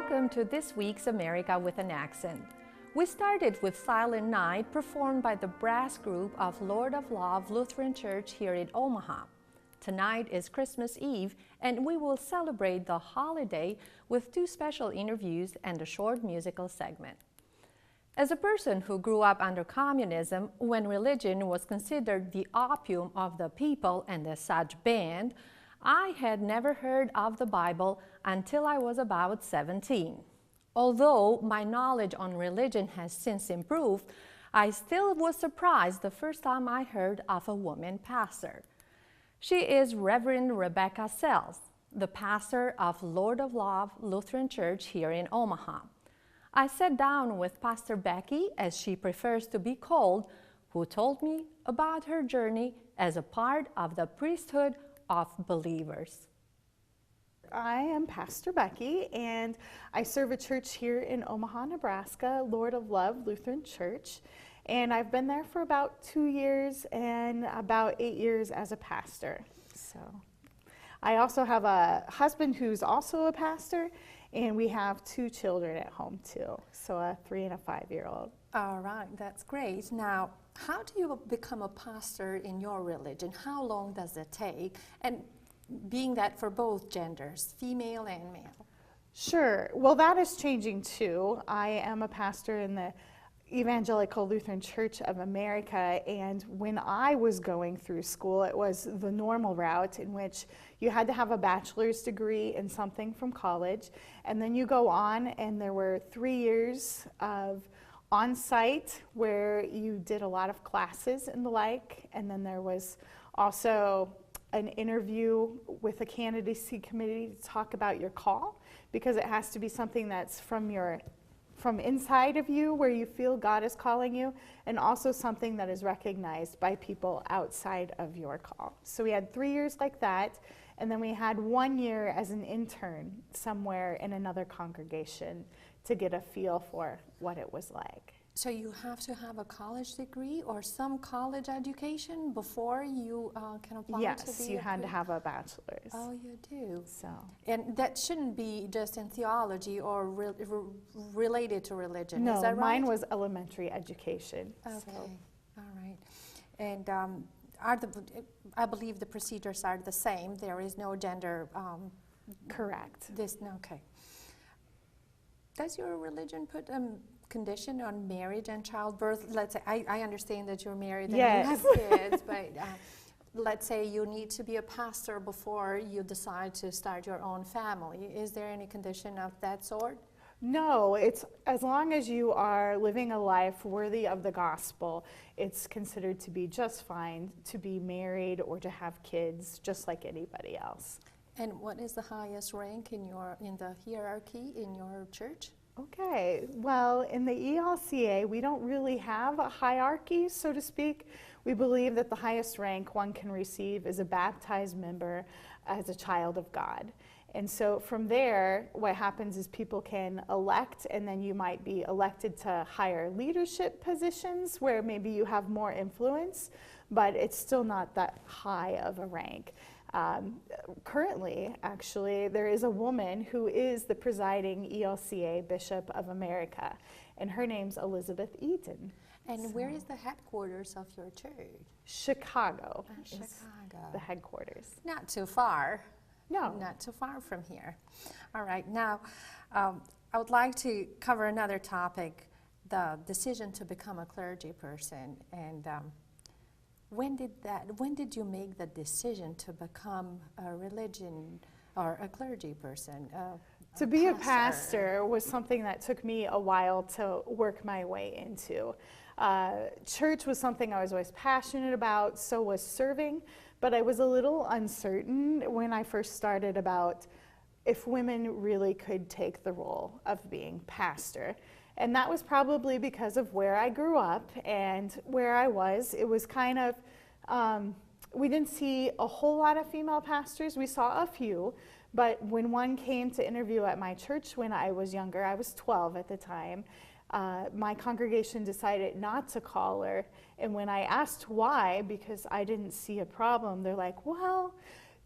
Welcome to this week's America with an Accent. We started with Silent Night performed by the brass group of Lord of Love Lutheran Church here in Omaha. Tonight is Christmas Eve, and we will celebrate the holiday with two special interviews and a short musical segment. As a person who grew up under communism, when religion was considered the opium of the people and as such banned, I had never heard of the Bible until I was about 17. Although my knowledge on religion has since improved, I still was surprised the first time I heard of a woman pastor. She is Reverend Rebecca Sells, the pastor of Lord of Love Lutheran Church here in Omaha. I sat down with Pastor Becky, as she prefers to be called, who told me about her journey as a part of the priesthood of believers. I am Pastor Becky, and I serve a church here in Omaha, Nebraska, Lord of Love Lutheran Church. And I've been there for about 2 years and about 8 years as a pastor. So I also have a husband who's also a pastor, and we have 2 children at home too, so a 3 and a 5-year-old. All right, that's great. Now, how do you become a pastor in your religion? How long does it take? And being that for both genders, female and male. Sure. Well, that is changing too. I am a pastor in the Evangelical Lutheran Church of America, and when I was going through school, it was the normal route in which you had to have a bachelor's degree in something from college, and then you go on, and there were 3 years of on-site where you did a lot of classes and the like, and then there was also an interview with a candidacy committee to talk about your call, because it has to be something that's from inside of you where you feel God is calling you, and also something that is recognized by people outside of your call. So we had 3 years like that, and then we had 1 year as an intern somewhere in another congregation to get a feel for what it was like. So you have to have a college degree or some college education before you can apply to be Yes, you had to have a bachelor's. Oh, you do. So. And that shouldn't be just in theology or related to religion. No, is that right? mine was elementary education. Okay, So. all right. And I believe the procedures are the same. There is no gender. Correct. Okay. Does your religion put condition on marriage and childbirth? Let's say, I understand that you're married and Yes. you have kids, but let's say you need to be a pastor before you decide to start your own family. Is there any condition of that sort? No, it's as long as you are living a life worthy of the gospel, it's considered to be just fine to be married or to have kids just like anybody else. And what is the highest rank in the hierarchy in your church? Okay, well, in the ELCA, we don't really have a hierarchy, so to speak. We believe that the highest rank one can receive is a baptized member as a child of God. And so from there, what happens is people can elect, and then you might be elected to higher leadership positions where maybe you have more influence, but it's still not that high of a rank. Currently, actually, there is a woman who is the presiding ELCA Bishop of America, and her name's Elizabeth Eaton. And where is the headquarters of your church? Chicago is Chicago. the headquarters. Not too far. No. Not too far from here. All right, now I would like to cover another topic, the decision to become a clergy person. And when did you make the decision to become a religion or a clergy person? To be a pastor was something that took me a while to work my way into. Church was something I was always passionate about, so was serving, but I was a little uncertain when I first started about if women really could take the role of being pastor. And that was probably because of where I grew up and where I was. It was kind of, we didn't see a whole lot of female pastors. We saw a few, but when one came to interview at my church when I was younger, I was 12 at the time, my congregation decided not to call her. And when I asked why, because I didn't see a problem, they're like, well,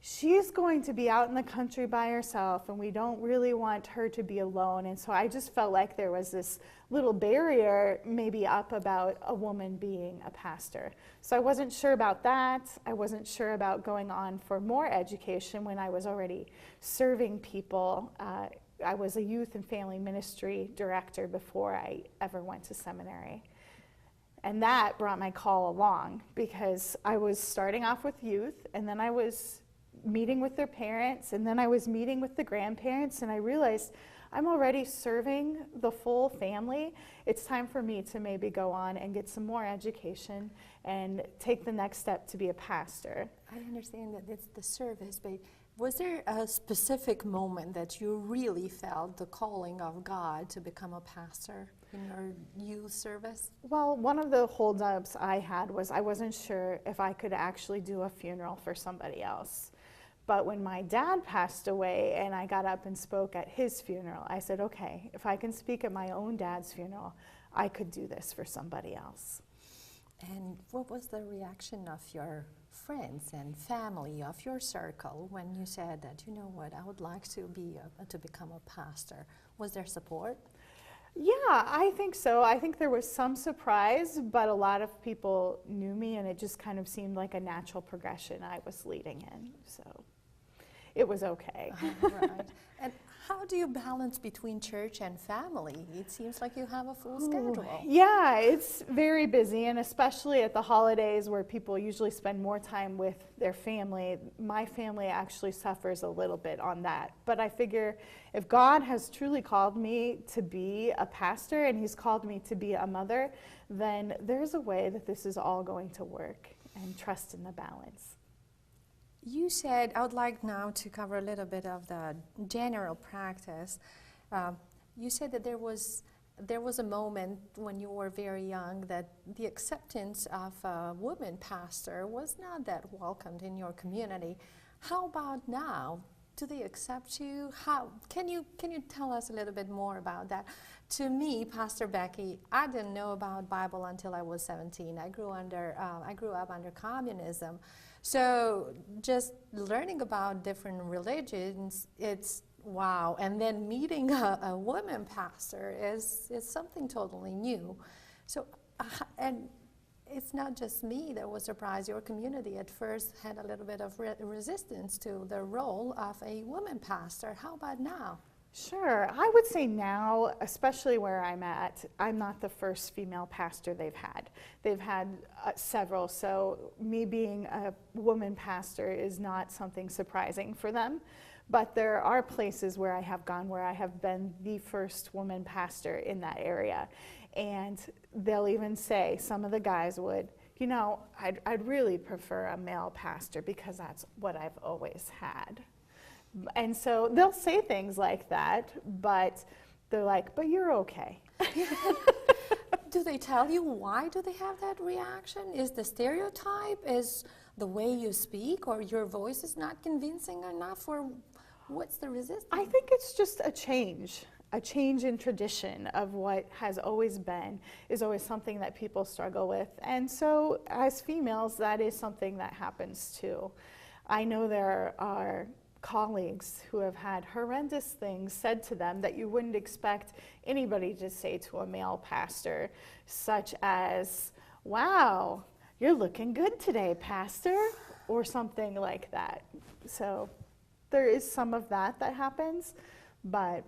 she's going to be out in the country by herself, and we don't really want her to be alone. And so I just felt like there was this little barrier maybe up about a woman being a pastor. So I wasn't sure about that. I wasn't sure about going on for more education when I was already serving people. I was a youth and family ministry director before I ever went to seminary. And that brought my call along, because I was starting off with youth, and then I was meeting with their parents, and then I was meeting with the grandparents, and I realized I'm already serving the full family. It's time for me to maybe go on and get some more education and take the next step to be a pastor. I understand that it's the service, but was there a specific moment that you really felt the calling of God to become a pastor in your youth service? Well, one of the holdups I had was I wasn't sure if I could actually do a funeral for somebody else. But when my dad passed away and I got up and spoke at his funeral, I said, okay, if I can speak at my own dad's funeral, I could do this for somebody else. And what was the reaction of your friends and family, of your circle, when you said that, you know what, I would like to become a pastor? Was there support? Yeah, I think so. I think there was some surprise, but a lot of people knew me, and it just kind of seemed like a natural progression I was leading in. So it was okay. Right. And how do you balance between church and family? It seems like you have a full schedule. Yeah, it's very busy, and especially at the holidays where people usually spend more time with their family. My family actually suffers a little bit on that. But I figure if God has truly called me to be a pastor and He's called me to be a mother, then there's a way that this is all going to work, and trust in the balance. You said, I would like now to cover a little bit of the general practice. You said that there was a moment when you were very young that the acceptance of a woman pastor was not that welcomed in your community. How about now? Do they accept you? How can you tell us a little bit more about that? To me, Pastor Becky, I didn't know about Bible until I was 17. I grew up under communism. So just learning about different religions, it's wow. And then meeting a woman pastor is something totally new. So, and it's not just me that was surprised. Your community at first had a little bit of resistance to the role of a woman pastor. How about now? Sure. I would say now, especially where I'm at, I'm not the first female pastor they've had. They've had several, so me being a woman pastor is not something surprising for them. But there are places where I have gone where I have been the first woman pastor in that area. And they'll even say, some of the guys would, you know, I'd really prefer a male pastor because that's what I've always had. And so they'll say things like that, but they're like, but you're okay. Do they tell you why do they have that reaction? Is the stereotype? Is the way you speak or your voice is not convincing enough? Or what's the resistance? I think it's just a change in tradition of what has always been, is always something that people struggle with. And so as females, that is something that happens too. I know there are colleagues who have had horrendous things said to them that you wouldn't expect anybody to say to a male pastor, such as, wow, you're looking good today, pastor, or something like that. So there is some of that happens, but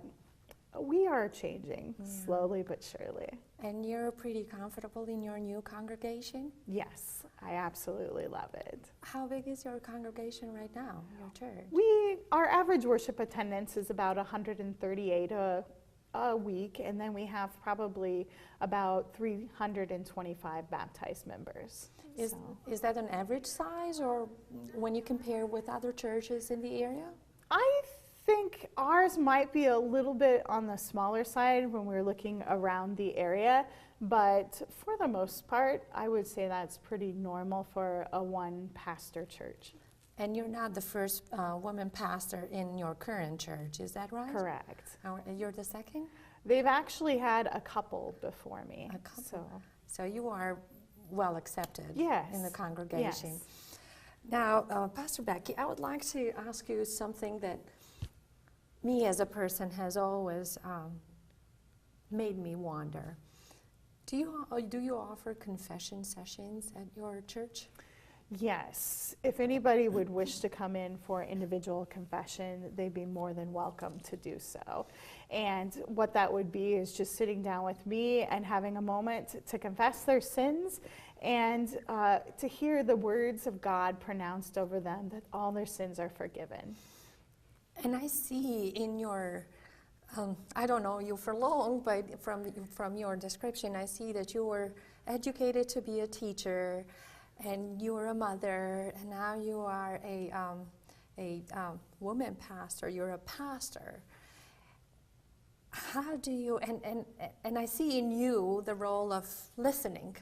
we are changing slowly but surely. And you're pretty comfortable in your new congregation? Yes, I absolutely love it. How big is your congregation right now, your church? Our average worship attendance is about 138 a week, and then we have probably about 325 baptized members. Is that an average size, or when you compare with other churches in the area? I think ours might be a little bit on the smaller side when we're looking around the area, but for the most part, I would say that's pretty normal for a one-pastor church. And you're not the first woman pastor in your current church, is that right? Correct. You're the second? They've actually had a couple before me. A couple. So you are well accepted in the congregation. Yes. Now, Pastor Becky, I would like to ask you something that me as a person has always made me wonder. Do you offer confession sessions at your church? Yes. If anybody would wish to come in for individual confession, they'd be more than welcome to do so. And what that would be is just sitting down with me and having a moment to confess their sins and to hear the words of God pronounced over them that all their sins are forgiven. And I see in your, I don't know you for long, but from your description, I see that you were educated to be a teacher, and you were a mother, and now you are a woman pastor. You're a pastor. How do you, and I see in you the role of listening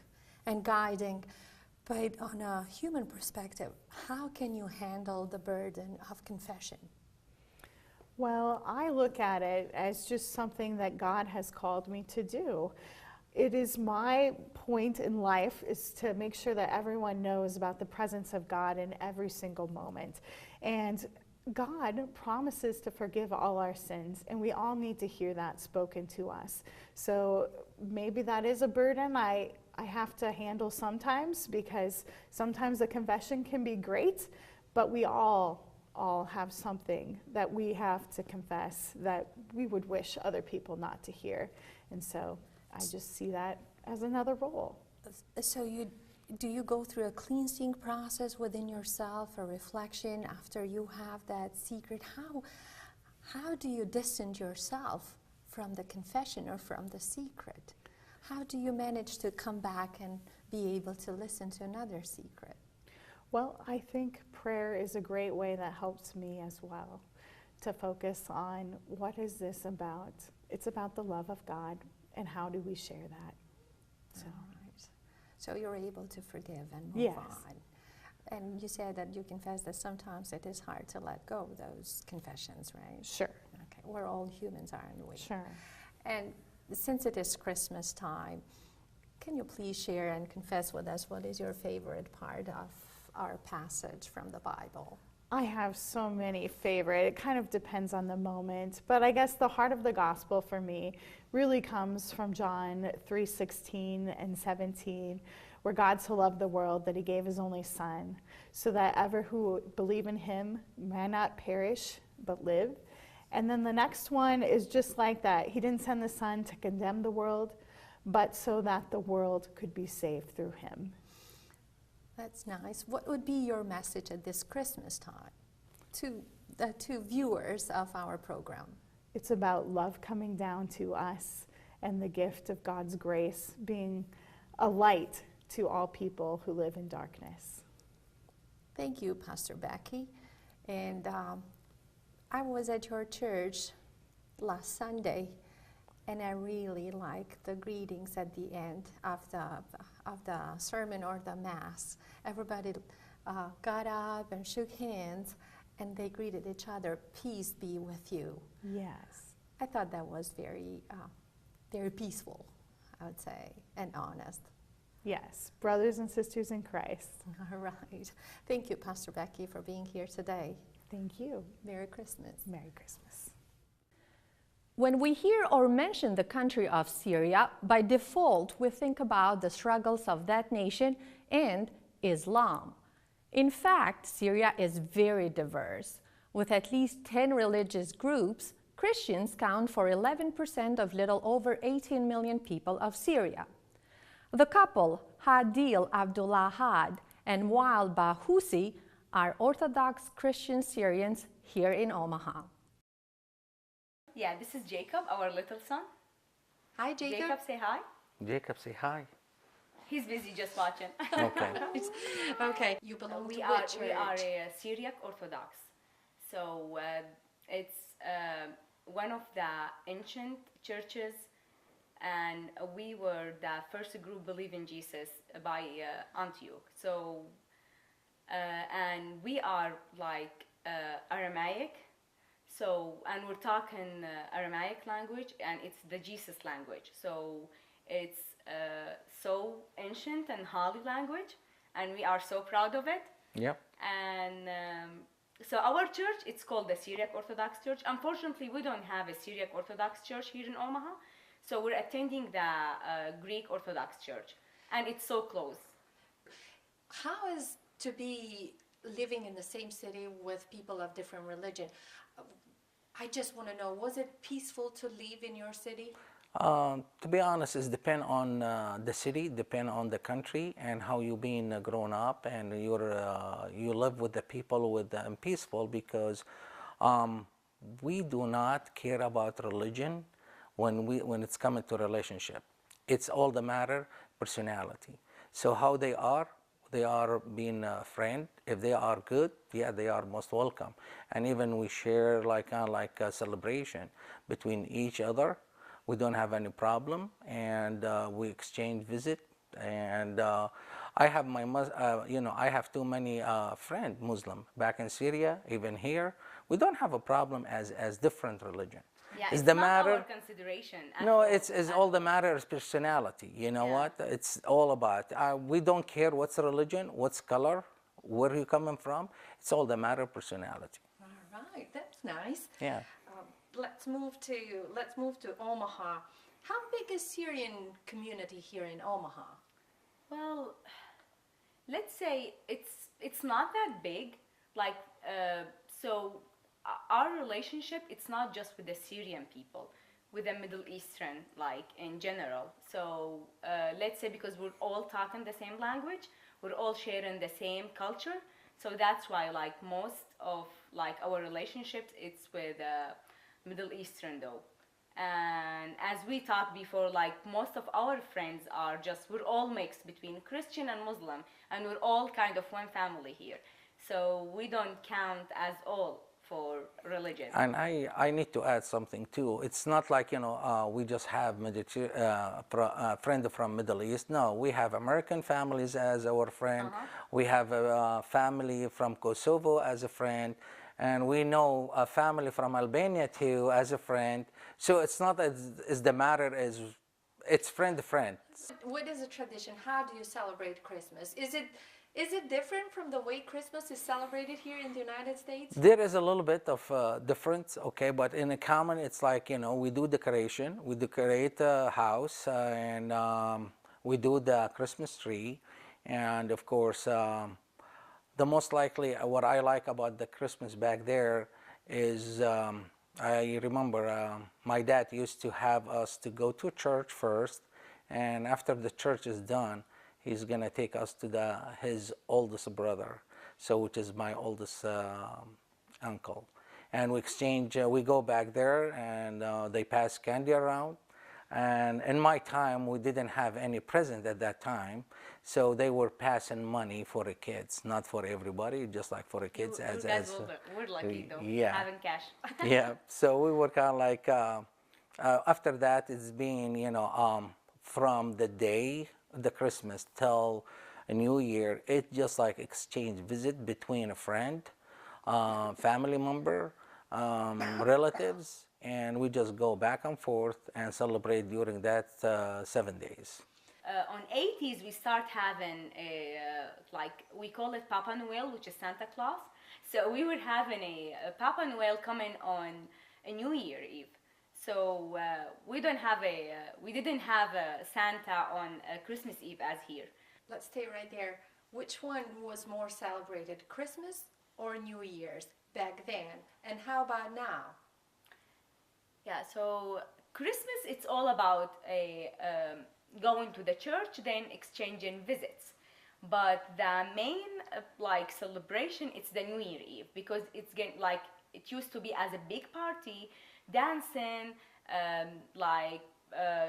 and guiding, but on a human perspective, how can you handle the burden of confession? Well, I look at it as just something that God has called me to do. It is my point in life is to make sure that everyone knows about the presence of God in every single moment. And God promises to forgive all our sins, and we all need to hear that spoken to us. So maybe that is a burden I have to handle sometimes, because sometimes the confession can be great, but we all have something that we have to confess that we would wish other people not to hear. And so I just see that as another role. So do you go through a cleansing process within yourself, a reflection after you have that secret? How do you distance yourself from the confession or from the secret? How do you manage to come back and be able to listen to another secret? Well, I think prayer is a great way that helps me as well, to focus on what is this about. It's about the love of God, and how do we share that? So. All right. So you're able to forgive and move Yes. on. And you said that you confess that sometimes it is hard to let go of those confessions, right? Sure. Okay, we're all humans, aren't we? Sure. And since it is Christmas time, can you please share and confess with us what is your favorite part of our passage from the Bible? I have so many favorite. It kind of depends on the moment, but I guess the heart of the gospel for me really comes from John 3:16 and 17, where God so loved the world that he gave his only son, so that ever who believe in him may not perish but live. And then the next one is just like that. He didn't send the son to condemn the world, but so that the world could be saved through him. That's nice. What would be your message at this Christmas time to viewers of our program? It's about love coming down to us and the gift of God's grace being a light to all people who live in darkness. Thank you, Pastor Becky. And I was at your church last Sunday, and I really like the greetings at the end of the sermon or the Mass. Everybody got up and shook hands, and they greeted each other, "Peace be with you." Yes. I thought that was very peaceful, I would say, and honest. Yes, brothers and sisters in Christ. All right. Thank you, Pastor Becky, for being here today. Thank you. Merry Christmas. Merry Christmas. When we hear or mention the country of Syria, by default, we think about the struggles of that nation and Islam. In fact, Syria is very diverse. With at least 10 religious groups, Christians count for 11% of little over 18 million people of Syria. The couple, Hadil Abdullahad and Wael Bahoussi, are Orthodox Christian Syrians here in Omaha. Yeah, this is Jacob, our little son. Hi, Jacob. Jacob, say hi. Jacob, say hi. He's busy just watching. Okay. Okay. You belong we to are which church? we are a Syriac Orthodox, so it's one of the ancient churches, and we were the first group believe in Jesus by Antioch. So and we are like Aramaic. So, and we're talking Aramaic language, and it's the Jesus language. So it's so ancient and holy language, and we are so proud of it. Yep. And so our church, it's called the Syriac Orthodox Church. Unfortunately, we don't have a Syriac Orthodox Church here in Omaha, so we're attending the Greek Orthodox Church, and it's so close. How is to be living in the same city with people of different religion? I just want to know, was it peaceful to live in your city? To be honest, it depends on the city, depend on the country, and how you been grown up, and you live with the people with them peaceful, because we do not care about religion when it's coming to relationship. It's all the matter personality. So how they are being a friend. If they are good, yeah, they are most welcome. And even we share like a celebration between each other. We don't have any problem, and we exchange visit. And I have I have too many friends Muslim back in Syria, even here. We don't have a problem as different religion. Yeah, Is it's the not matter? our consideration. No, it's all the matter is personality. You know Yeah. what? It's all about. We don't care what's religion, what's color, where you coming from. It's all the matter of personality. All right, that's nice. Yeah. Let's move to Omaha. How big is Syrian community here in Omaha? Well, let's say it's not that big. Like so, our relationship, it's not just with the Syrian people, with the Middle Eastern, like in general. So let's say because we're all talking the same language, we're all sharing the same culture. So that's why like most of like our relationships, it's with Middle Eastern though. And as we talked before, like most of our friends are we're all mixed between Christian and Muslim, and we're all kind of one family here. So we don't count as all for religion. And I need to add something too. It's not like we just have friend from Middle East. No, we have American families as our friend. We have a family from Kosovo as a friend, and we know a family from Albania too as a friend. So it's not as the matter as it's friend to friend. What is the tradition? How do you celebrate Christmas? Is it different from the way Christmas is celebrated here in the United States? There is a little bit of difference, okay, but in a common, it's like, we do decoration, we decorate the house, and we do the Christmas tree, and of course, the most likely, what I like about the Christmas back there is, I remember my dad used to have us to go to church first, and after the church is done, he's gonna take us to his oldest brother, so which is my oldest uncle, and we go back there, and they pass candy around. And in my time, we didn't have any present at that time, so they were passing money for the kids, not for everybody, just like for the kids. We're lucky though, yeah. having cash. Yeah, so we were kind of like after that, it's been from the day the Christmas till a New Year, it's just like exchange visit between a friend, family member, relatives, and we just go back and forth and celebrate during that 7 days. On 80s, we start having we call it Papa Noel, which is Santa Claus. So we were having a Papa Noel coming on a New Year Eve. So we didn't have a Santa on Christmas Eve as here. Let's stay right there. Which one was more celebrated, Christmas or New Year's back then? And how about now? Yeah, so Christmas, it's all about going to the church, then exchanging visits. But the main celebration, it's the New Year Eve, because it's it used to be as a big party, dancing,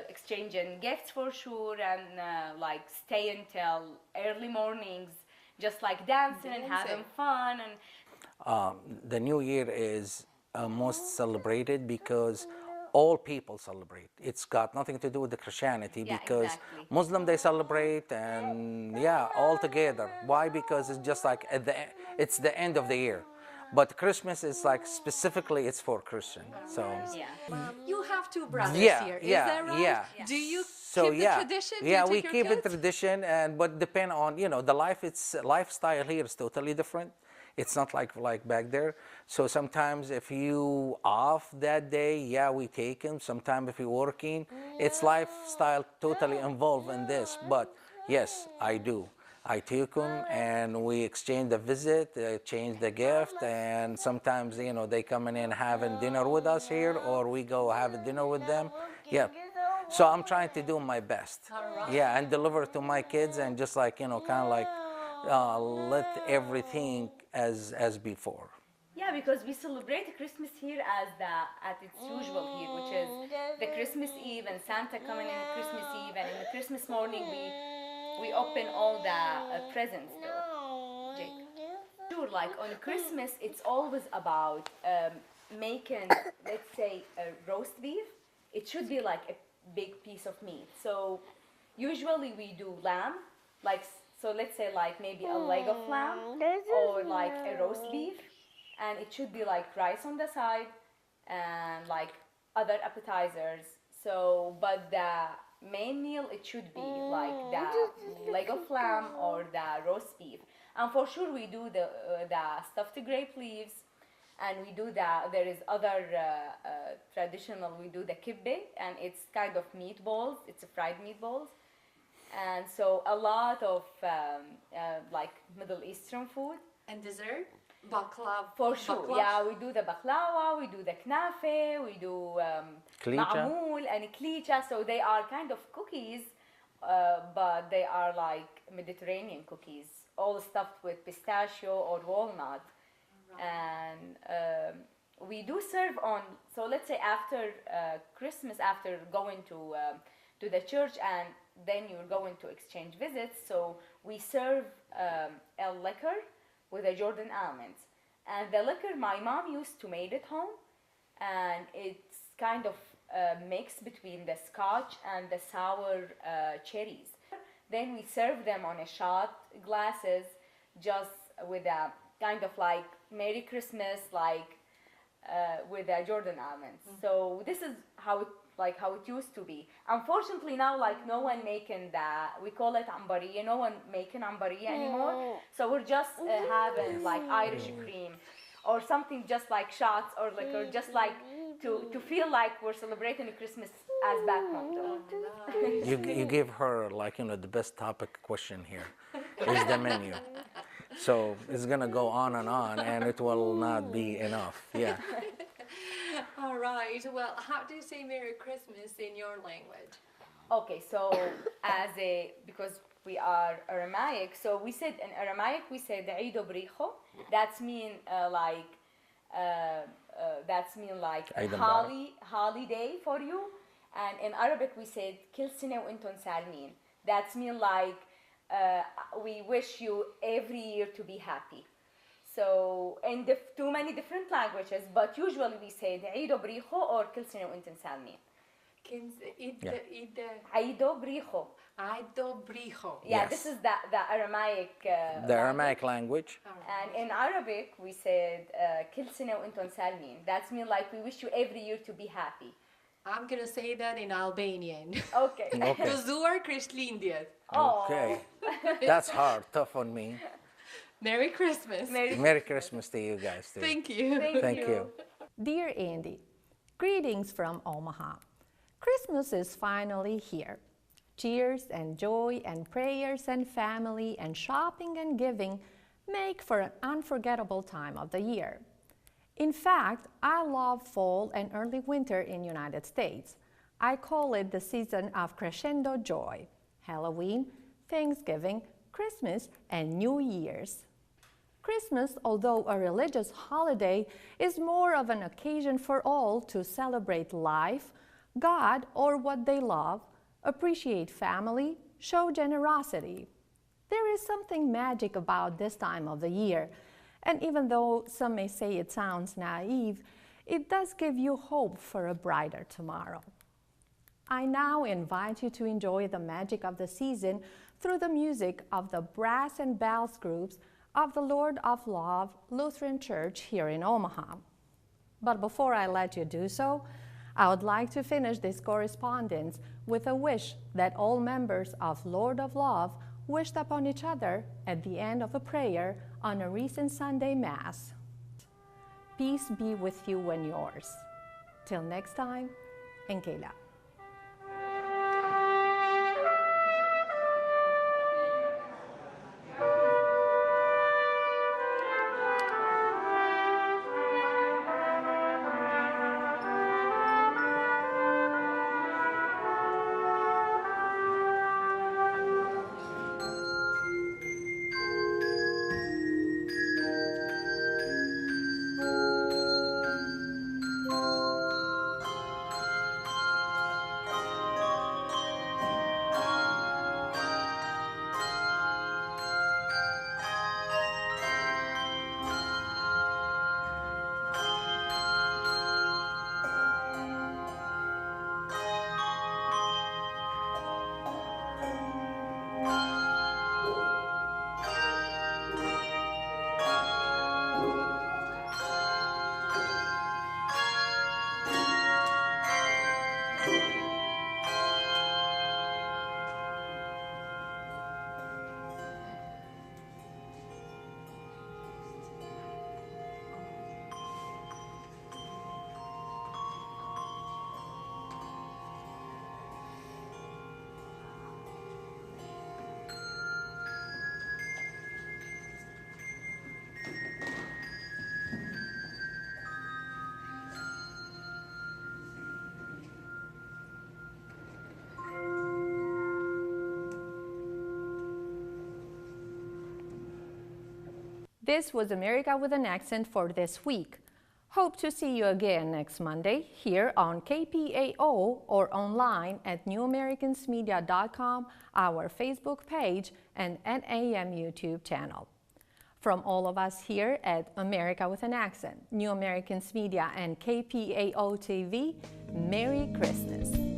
exchanging gifts for sure, and staying till early mornings, just dancing and having fun. And the New Year is most celebrated because all people celebrate. It's got nothing to do with the Christianity, because exactly. Muslim they celebrate, and all together. Why? Because it's just it's the end of the year. But Christmas is like specifically it's for Christian. So Yeah. You have two brothers yeah, here, is yeah, that right? yeah. Do you So keep yeah, the tradition? Do yeah, you we take your keep it kids? tradition, and but depend on the life. It's lifestyle here is totally different. It's not like back there. So sometimes if you off that day, yeah, we take him. Sometimes if you're working, it's lifestyle totally involved in this. But yes, I do. I take them and we exchange the visit, change the gift, and sometimes they come in and having dinner with us here, or we go have a dinner with them. Yeah. So I'm trying to do my best. Yeah, and deliver to my kids, and just like kind of like let everything as before. Yeah, because we celebrate Christmas here at its usual here, which is the Christmas Eve and Santa coming in Christmas Eve, and in the Christmas morning we open all the presents though. Jake. Sure, like on Christmas, it's always about making, let's say, a roast beef. It should be like a big piece of meat. So usually we do lamb, so let's say like maybe a leg of lamb or like a roast beef, and it should be like rice on the side and like other appetizers. So, but the main meal, it should be like the leg of lamb or the roast beef. And for sure we do the stuffed grape leaves, and we do there is other traditional, we do the kibbeh, and it's kind of meatballs, it's a fried meatballs. And so a lot of like Middle Eastern food. And dessert? Baklava. For sure, Baklava? yeah, we do the baklava, we do the knafe, we do Klicha. ma'moul and klicha. So they are kind of cookies, but they are like Mediterranean cookies, all stuffed with pistachio or walnut. And we do serve on, so let's say after Christmas, after going to the church, and then you're going to exchange visits, so we serve a liquor with a Jordan almonds. And the liquor my mom used to make at home, and it's kind of a mix between the scotch and the sour cherries. Then we serve them on a shot glasses, just with a kind of like Merry Christmas, like with the Jordan almonds. So this is how it used to be. Unfortunately now, like no one making we call it ambariya, no one making ambariya anymore. So we're just having like Irish cream or something, just like shots or liquor, just like to feel like we're celebrating Christmas as back home though. You give her like the best topic question here is the menu. So it's gonna go on, and it will not be enough. Yeah. All right. Well, how do you say Merry Christmas in your language? Okay, so because we are Aramaic, so we said in Aramaic we said Eid Bricho. That's mean like Eid a holiday for you. And in Arabic we said Kil Sene wa Intum Salmin. That's mean like we wish you every year to be happy. So in too many different languages, but usually we say Eid Bricho or Kil Sene wa Intum Salmin. Eid Bricho. Aido Brijo. Yeah, Yes. this is the Aramaic. The Aramaic language. And in Arabic we said Kil Sene wa Intum Salmin. That's mean like we wish you every year to be happy. I'm going to say that in Albanian. Okay. Okay. Gëzuar Krishtlindjet. Oh. Okay. That's hard, tough on me. Merry Christmas. Merry Christmas to you guys too. Thank you. Thank you. Dear Andy, greetings from Omaha. Christmas is finally here. Cheers and joy and prayers and family and shopping and giving make for an unforgettable time of the year. In fact, I love fall and early winter in the United States. I call it the season of crescendo joy. Halloween, Thanksgiving, Christmas, and New Year's. Christmas, although a religious holiday, is more of an occasion for all to celebrate life, God, or what they love, appreciate family, show generosity. There is something magic about this time of the year, and even though some may say it sounds naive, it does give you hope for a brighter tomorrow. I now invite you to enjoy the magic of the season through the music of the brass and bells groups of the Lord of Love Lutheran Church here in Omaha. But before I let you do so, I would like to finish this correspondence with a wish that all members of Lord of Love wished upon each other at the end of a prayer on a recent Sunday Mass. Peace be with you and yours. Till next time, en Kayla. This was America with an Accent for this week. Hope to see you again next Monday here on KPAO or online at newamericansmedia.com, our Facebook page, and NAM YouTube channel. From all of us here at America with an Accent, New Americans Media, and KPAO TV, Merry Christmas.